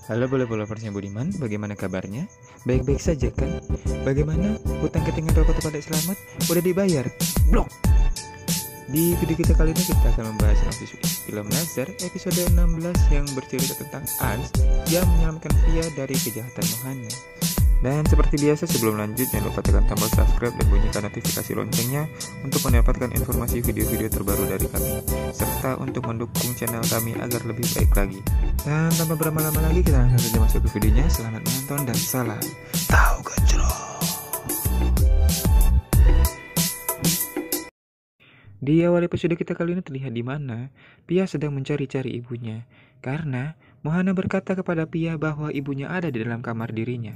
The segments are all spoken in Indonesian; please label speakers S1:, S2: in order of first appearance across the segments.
S1: Halo bola-bola yang budiman, bagaimana kabarnya? Baik-baik saja kan? Bagaimana? Hutang ketinggian rokok tepat selamat? Udah dibayar? Blok! Di video kita kali ini kita akan membahas film Nazar episode 16 yang bercerita tentang Ans yang menyelamatkan Pia dari kejahatan Mohana. Dan seperti biasa sebelum lanjut jangan lupa tekan tombol subscribe dan bunyikan notifikasi loncengnya untuk mendapatkan informasi video-video terbaru dari kami, serta untuk mendukung channel kami agar lebih baik lagi. Dan tanpa berlama-lama lagi kita langsung saja masuk ke videonya. Selamat menonton dan salam tahu gejrot. Di awal episode kita kali ini terlihat di mana Pia sedang mencari-cari ibunya karena Mohana berkata kepada Pia bahwa ibunya ada di dalam kamar dirinya.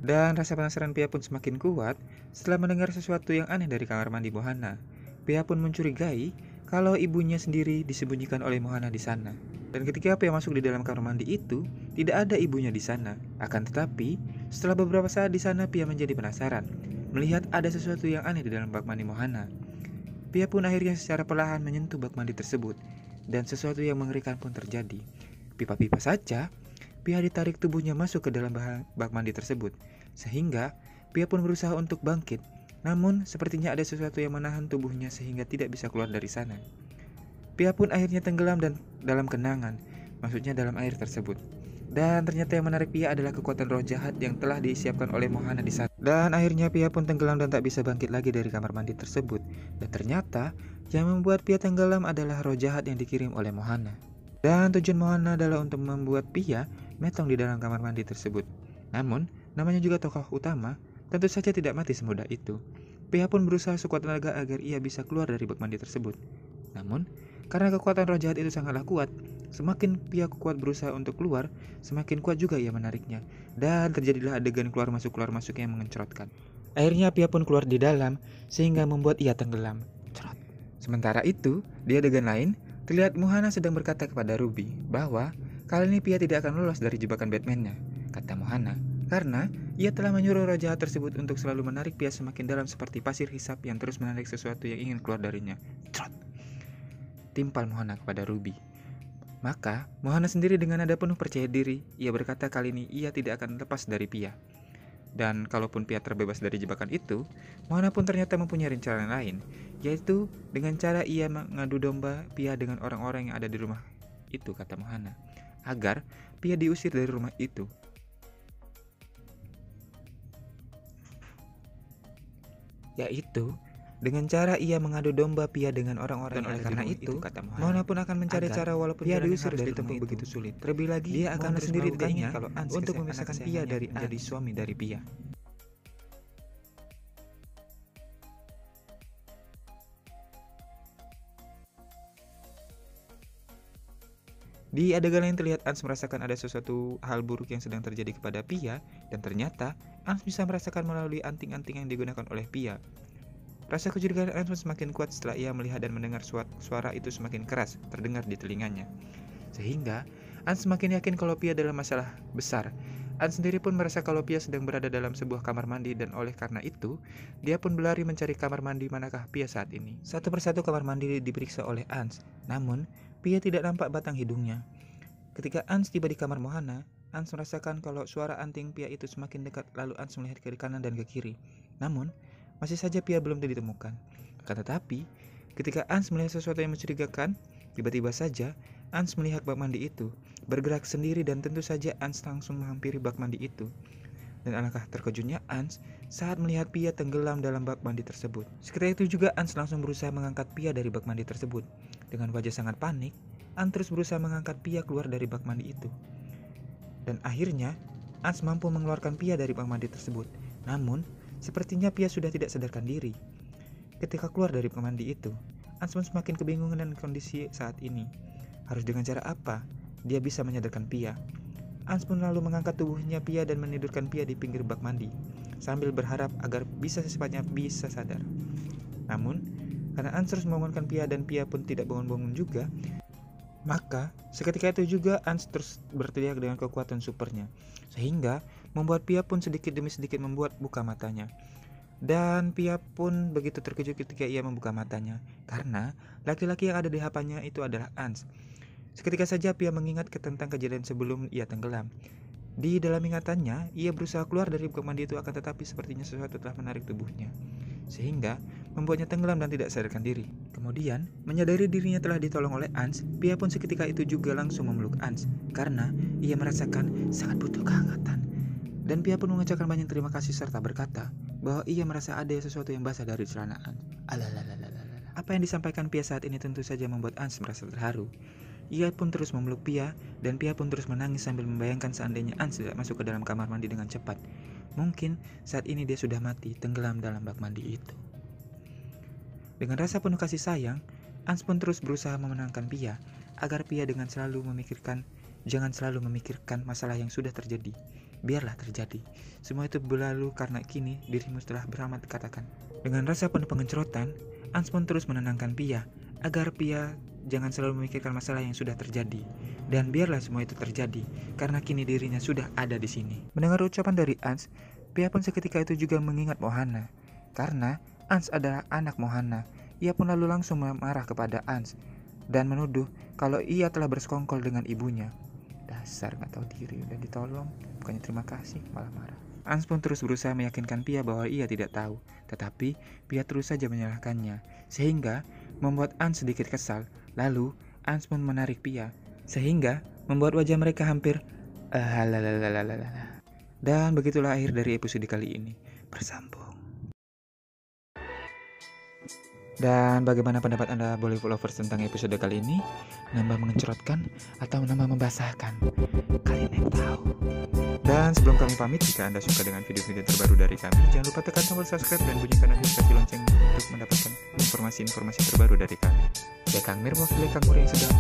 S1: Dan rasa penasaran Pia pun semakin kuat setelah mendengar sesuatu yang aneh dari kamar mandi Mohana. Pia pun mencurigai kalau ibunya sendiri disembunyikan oleh Mohana di sana. Dan ketika Pia masuk di dalam kamar mandi itu, tidak ada ibunya di sana. Akan tetapi, setelah beberapa saat di sana Pia menjadi penasaran melihat ada sesuatu yang aneh di dalam bak mandi Mohana. Pia pun akhirnya secara perlahan menyentuh bak mandi tersebut dan sesuatu yang mengerikan pun terjadi. Pipa-pipa saja Pia ditarik tubuhnya masuk ke dalam bak mandi tersebut, sehingga Pia pun berusaha untuk bangkit. Namun, sepertinya ada sesuatu yang menahan tubuhnya sehingga tidak bisa keluar dari sana. Pia pun akhirnya tenggelam dan dalam kenangan, maksudnya dalam air tersebut. Dan ternyata yang menarik Pia adalah kekuatan roh jahat yang telah disiapkan oleh Mohana di sana. Dan akhirnya Pia pun tenggelam dan tak bisa bangkit lagi dari kamar mandi tersebut. Dan ternyata yang membuat Pia tenggelam adalah roh jahat yang dikirim oleh Mohana. Dan tujuan Mohana adalah untuk membuat Pia metong di dalam kamar mandi tersebut. Namun, namanya juga tokoh utama, tentu saja tidak mati semudah itu. Pia pun berusaha sekuat tenaga agar ia bisa keluar dari bak mandi tersebut. Namun, karena kekuatan roh jahat itu sangatlah kuat, semakin Pia kuat berusaha untuk keluar, semakin kuat juga ia menariknya. Dan terjadilah adegan keluar masuk yang mengencrotkan. Akhirnya Pia pun keluar di dalam, sehingga membuat ia tenggelam. Sementara itu, di adegan lain, terlihat Mohana sedang berkata kepada Ruby bahwa kali ini Pia tidak akan lolos dari jebakan Batman-nya, kata Mohana, karena ia telah menyuruh roh jahat tersebut untuk selalu menarik Pia semakin dalam seperti pasir hisap yang terus menarik sesuatu yang ingin keluar darinya. Trot! Timpal Mohana kepada Ruby. Maka, Mohana sendiri dengan nada penuh percaya diri, ia berkata kali ini ia tidak akan lepas dari Pia. Dan kalaupun Pia terbebas dari jebakan itu, Mohana pun ternyata mempunyai rencana lain, yaitu dengan cara ia mengadu domba Pia dengan orang-orang yang ada di rumah itu, kata Mohana, agar Pia diusir dari rumah itu. Yaitu dengan cara ia mengadu domba Pia dengan orang-orang yang ada karena itu, kata Mohana pun akan mencari cara walaupun Pia diusir dari tempat begitu sulit. Terlebih lagi, dia akan sendiri bertanya kalau Ans untuk memisahkan Pia dari menjadi suami dari Pia. Di adegan lain terlihat Ans merasakan ada sesuatu hal buruk yang sedang terjadi kepada Pia, dan ternyata Ans bisa merasakan melalui anting-anting yang digunakan oleh Pia. Rasa kecurigaan Ans semakin kuat setelah ia melihat dan mendengar suara itu semakin keras terdengar di telinganya. Sehingga Ans semakin yakin kalau Pia dalam masalah besar. Ans sendiri pun merasa kalau Pia sedang berada dalam sebuah kamar mandi dan oleh karena itu, dia pun berlari mencari kamar mandi manakah Pia saat ini. Satu persatu kamar mandi diperiksa oleh Ans, namun Pia tidak nampak batang hidungnya. Ketika Ans tiba di kamar Mohana, Ans merasakan kalau suara anting Pia itu semakin dekat, lalu Ans melihat ke kanan dan ke kiri. Namun, masih saja Pia belum ditemukan. Akan tetapi, ketika Ans melihat sesuatu yang mencurigakan, tiba-tiba saja Ans melihat bak mandi itu bergerak sendiri dan tentu saja Ans langsung menghampiri bak mandi itu. Dan alangkah terkejutnya Ans saat melihat Pia tenggelam dalam bak mandi tersebut. Seketika itu juga Ans langsung berusaha mengangkat Pia dari bak mandi tersebut. Dengan wajah sangat panik, Ans terus berusaha mengangkat Pia keluar dari bak mandi itu. Dan akhirnya, Ans mampu mengeluarkan Pia dari bak mandi tersebut. Namun, sepertinya Pia sudah tidak sadarkan diri. Ketika keluar dari bak mandi itu, Ans pun semakin kebingungan dengan kondisi saat ini. Harus dengan cara apa dia bisa menyadarkan Pia? Ans pun lalu mengangkat tubuhnya Pia dan menidurkan Pia di pinggir bak mandi, sambil berharap agar bisa secepatnya bisa sadar. Namun, karena Ans terus membangunkan Pia dan Pia pun tidak bangun-bangun juga, maka seketika itu juga Ans terus berteriak dengan kekuatan supernya, sehingga membuat Pia pun sedikit demi sedikit membuat buka matanya. Dan Pia pun begitu terkejut ketika ia membuka matanya, karena laki-laki yang ada di hadapannya itu adalah Ans. Seketika saja Pia mengingat tentang kejadian sebelum ia tenggelam. Di dalam ingatannya, ia berusaha keluar dari bak mandi itu, akan tetapi sepertinya sesuatu telah menarik tubuhnya, sehingga membuatnya tenggelam dan tidak sadarkan diri. Kemudian, menyadari dirinya telah ditolong oleh Ans, Pia pun seketika itu juga langsung memeluk Ans, karena ia merasakan sangat butuh kehangatan. Dan Pia pun mengucapkan banyak terima kasih serta berkata bahwa ia merasa ada sesuatu yang basah dari celana Ans. Apa yang disampaikan Pia saat ini tentu saja membuat Ans merasa terharu. Ia pun terus memeluk Pia, dan Pia pun terus menangis sambil membayangkan seandainya Ans tidak masuk ke dalam kamar mandi dengan cepat. Mungkin saat ini dia sudah mati, tenggelam dalam bak mandi itu. Dengan rasa penuh kasih sayang, Ans pun terus berusaha memenangkan Pia, agar Pia jangan selalu memikirkan masalah yang sudah terjadi. Biarlah terjadi. Semua itu berlalu karena kini dirimu telah beramat, katakan. Dengan rasa penuh pengencerotan, Ans pun terus menenangkan Pia, agar Pia jangan selalu memikirkan masalah yang sudah terjadi. Dan biarlah semua itu terjadi, karena kini dirinya sudah ada di sini. Mendengar ucapan dari Ans, Pia pun seketika itu juga mengingat Mohana. Karena Ans adalah anak Mohana, ia pun lalu langsung marah kepada Ans dan menuduh kalau ia telah bersekongkol dengan ibunya. Dasar gak tahu diri, udah ditolong, bukannya terima kasih, malah marah. Ans pun terus berusaha meyakinkan Pia bahwa ia tidak tahu, tetapi Pia terus saja menyalahkannya, sehingga membuat Ans sedikit kesal. Lalu Ans pun menarik Pia, sehingga membuat wajah mereka hampir Dan begitulah akhir dari episode kali ini. Bersambung. Dan bagaimana pendapat Anda Bollywood Lovers tentang episode kali ini? Nambah mengencerotkan atau nambah membasahkan? Kalian yang tahu. Dan sebelum kami pamit, jika Anda suka dengan video-video terbaru dari kami, jangan lupa tekan tombol subscribe dan bunyikan notifikasi lonceng untuk mendapatkan informasi-informasi terbaru dari kami. Saya Kang Mir, wakil Kang Nur yang sedang